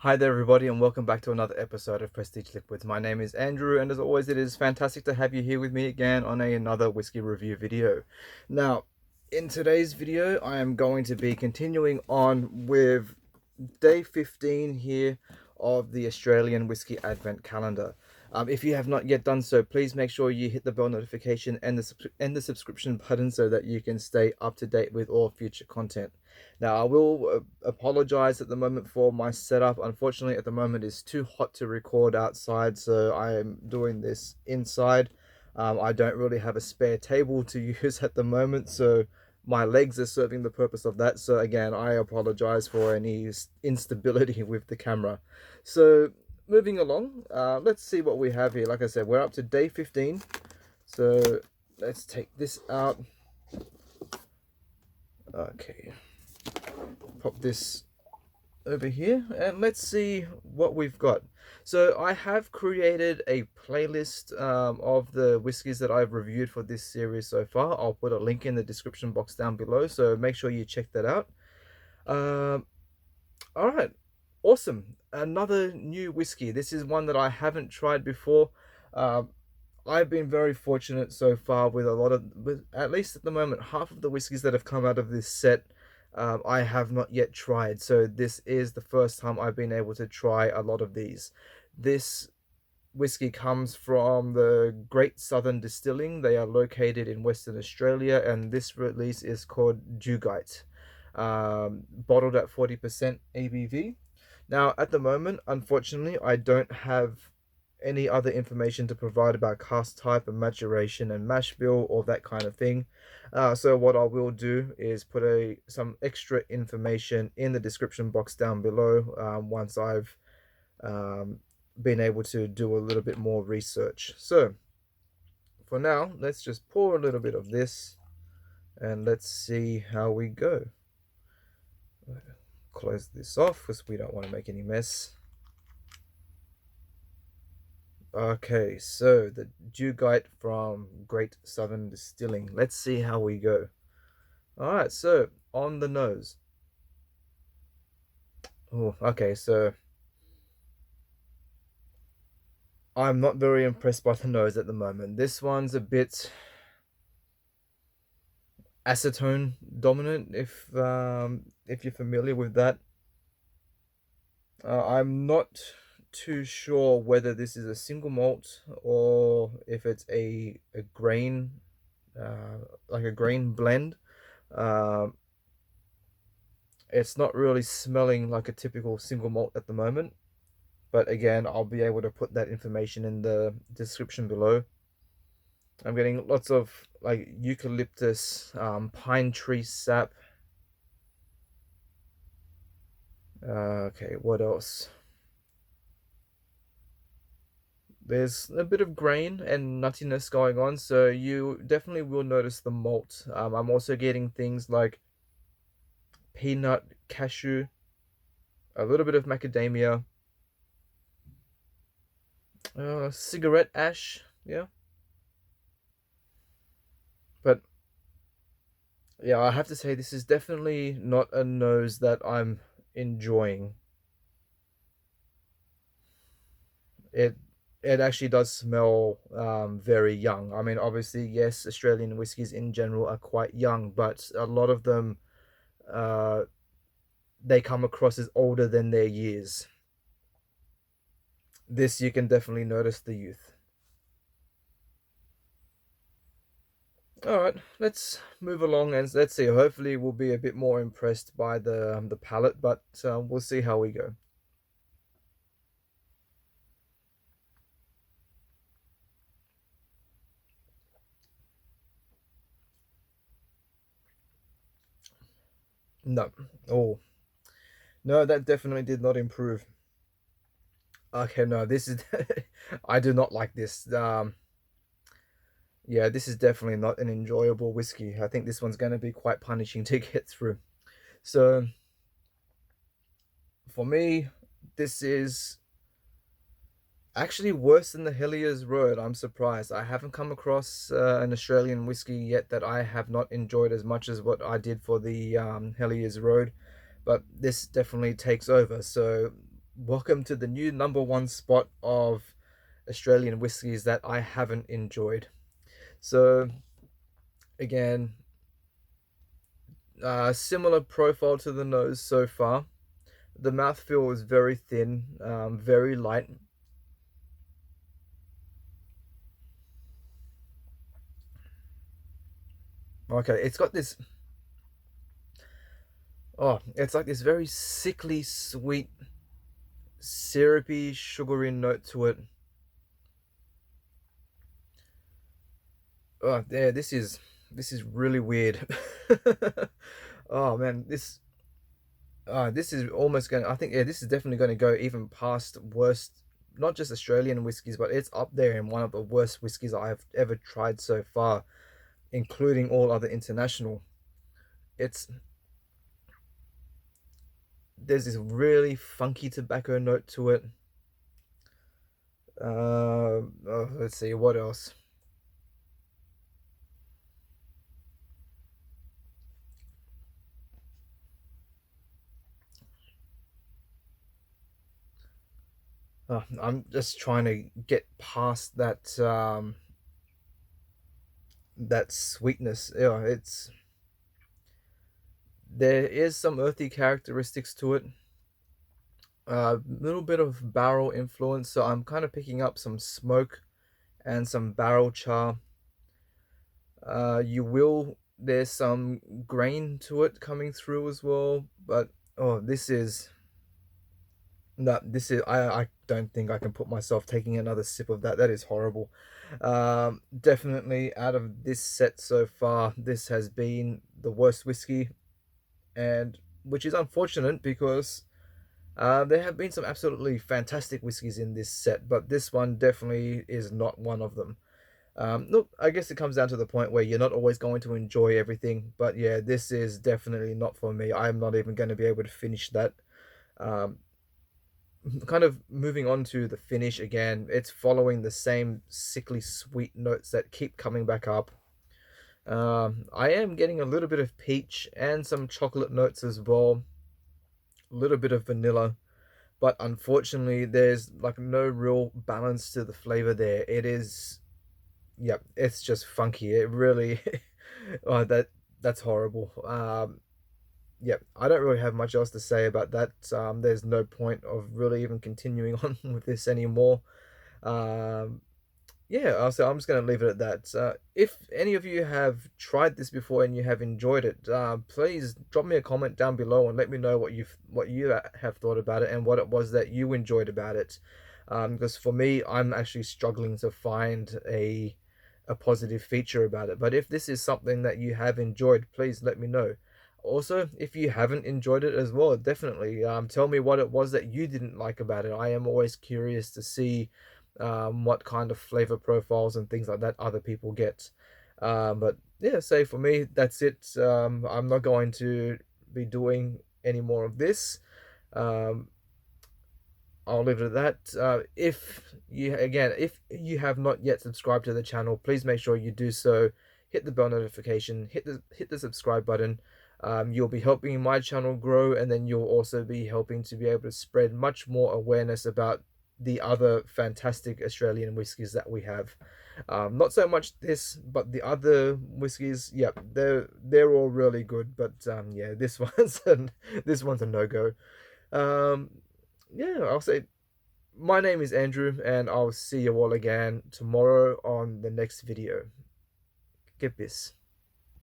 Hi there everybody and welcome back to another episode of Prestige Liquids. My name is Andrew and as always it is fantastic to have you here with me again on another whiskey review video. Now, in today's video I am going to be continuing on with day 15 here of the Australian Whisky Advent Calendar. If you have not yet done so, please make sure you hit the bell notification and the subscription button so that you can stay up to date with all future content. Now, I will apologize at the moment for my setup. Unfortunately, at the moment, it's too hot to record outside, so I am doing this inside. I don't really have a spare table to use at the moment, so my legs are serving the purpose of that. So again, I apologize for any instability with the camera. So moving along, let's see what we have here. Like I said, we're up to day 15. So let's take this out. Okay, pop this over here and let's see what we've got. So I have created a playlist of the whiskies that I've reviewed for this series so far. I'll put a link in the description box down below, so make sure you check that out. All right, awesome. Another new whiskey. This is one that I haven't tried before. I've been very fortunate so far with at least at the moment, half of the whiskies that have come out of this set I have not yet tried. So this is the first time I've been able to try a lot of these. This whiskey comes from the Great Southern Distilling. They are located in Western Australia, and this release is called Dugite, bottled at 40% ABV. Now, at the moment, unfortunately, I don't have any other information to provide about cask type and maturation and mash bill or that kind of thing. So what I will do is put some extra information in the description box down below once I've been able to do a little bit more research. So for now, let's just pour a little bit of this and let's see how we go. Close this off because we don't want to make any mess. Okay, so the Dugite from Great Southern Distilling. Let's see how we go. Alright, so on the nose. Oh, okay, so I'm not very impressed by the nose at the moment. This one's a bit acetone dominant, if you're familiar with that. I'm not too sure whether this is a single malt or if it's a grain, like a grain blend. It's not really smelling like a typical single malt at the moment, but again, I'll be able to put that information in the description below. I'm getting lots of like eucalyptus, pine tree sap. Okay, what else? There's a bit of grain and nuttiness going on, so you definitely will notice the malt. I'm also getting things like peanut, cashew, a little bit of macadamia, cigarette ash, yeah. But yeah, I have to say this is definitely not a nose that I'm enjoying. It it actually does smell very young. I mean, obviously, yes, Australian whiskies in general are quite young, but a lot of them uh, they come across as older than their years. This you can definitely notice the youth. All right, let's move along and let's see. Hopefully, we'll be a bit more impressed by the palate, but we'll see how we go. No, oh no, that definitely did not improve. Okay, no, this is I do not like this. Yeah, this is definitely not an enjoyable whiskey. I think this one's going to be quite punishing to get through. So for me, this is actually worse than the Hellier's Road. I'm surprised. I haven't come across an Australian whiskey yet that I have not enjoyed as much as what I did for the Hellier's Road, but this definitely takes over. So welcome to the new #1 spot of Australian whiskies that I haven't enjoyed. So again, similar profile to the nose so far. The mouthfeel is very thin, very light. Okay, it's got this, oh, it's like this very sickly sweet, syrupy, sugary note to it. Oh, yeah, this is really weird. Oh man, this is almost going. I think, yeah, this is definitely going to go even past worst, not just Australian whiskies, but it's up there in one of the worst whiskies I've ever tried so far, including all other international. It's There's this really funky tobacco note to it. Let's see what else. I'm just trying to get past that sweetness. Yeah, there is some earthy characteristics to it. A little bit of barrel influence, so I'm kind of picking up some smoke and some barrel char. There's some grain to it coming through as well, but oh, I don't think I can put myself taking another sip of that. That is horrible. Definitely out of this set so far, this has been the worst whiskey, and which is unfortunate because there have been some absolutely fantastic whiskies in this set, but this one definitely is not one of them. Look, I guess it comes down to the point where you're not always going to enjoy everything, but yeah, this is definitely not for me. I'm not even going to be able to finish that. Um, Kind of moving on to the finish again, it's following the same sickly sweet notes that keep coming back up. I am getting a little bit of peach and some chocolate notes as well, a little bit of vanilla, but unfortunately, there's like no real balance to the flavor there. Yep, it's just funky. It really, oh, that's horrible. Yep, I don't really have much else to say about that. There's no point of really even continuing on with this anymore. Um, yeah, so I'm just going to leave it at that. If any of you have tried this before and you have enjoyed it, please drop me a comment down below and let me know what you have thought about it and what it was that you enjoyed about it. Because for me, I'm actually struggling to find a positive feature about it. But if this is something that you have enjoyed, please let me know. Also, if you haven't enjoyed it as well, definitely tell me what it was that you didn't like about it. I am always curious to see what kind of flavor profiles and things like that other people get. But yeah, so for me, that's it. I'm not going to be doing any more of this. Um, I'll leave it at that. If you have not yet subscribed to the channel, please make sure you do so. Hit the bell notification, hit the subscribe button. You'll be helping my channel grow, and then you'll also be helping to be able to spread much more awareness about the other fantastic Australian whiskies that we have. Not so much this, but the other whiskies. Yep, they're all really good. But yeah, this one's a no go. Um, yeah, I'll say my name is Andrew, and I'll see you all again tomorrow on the next video. KIPPIS.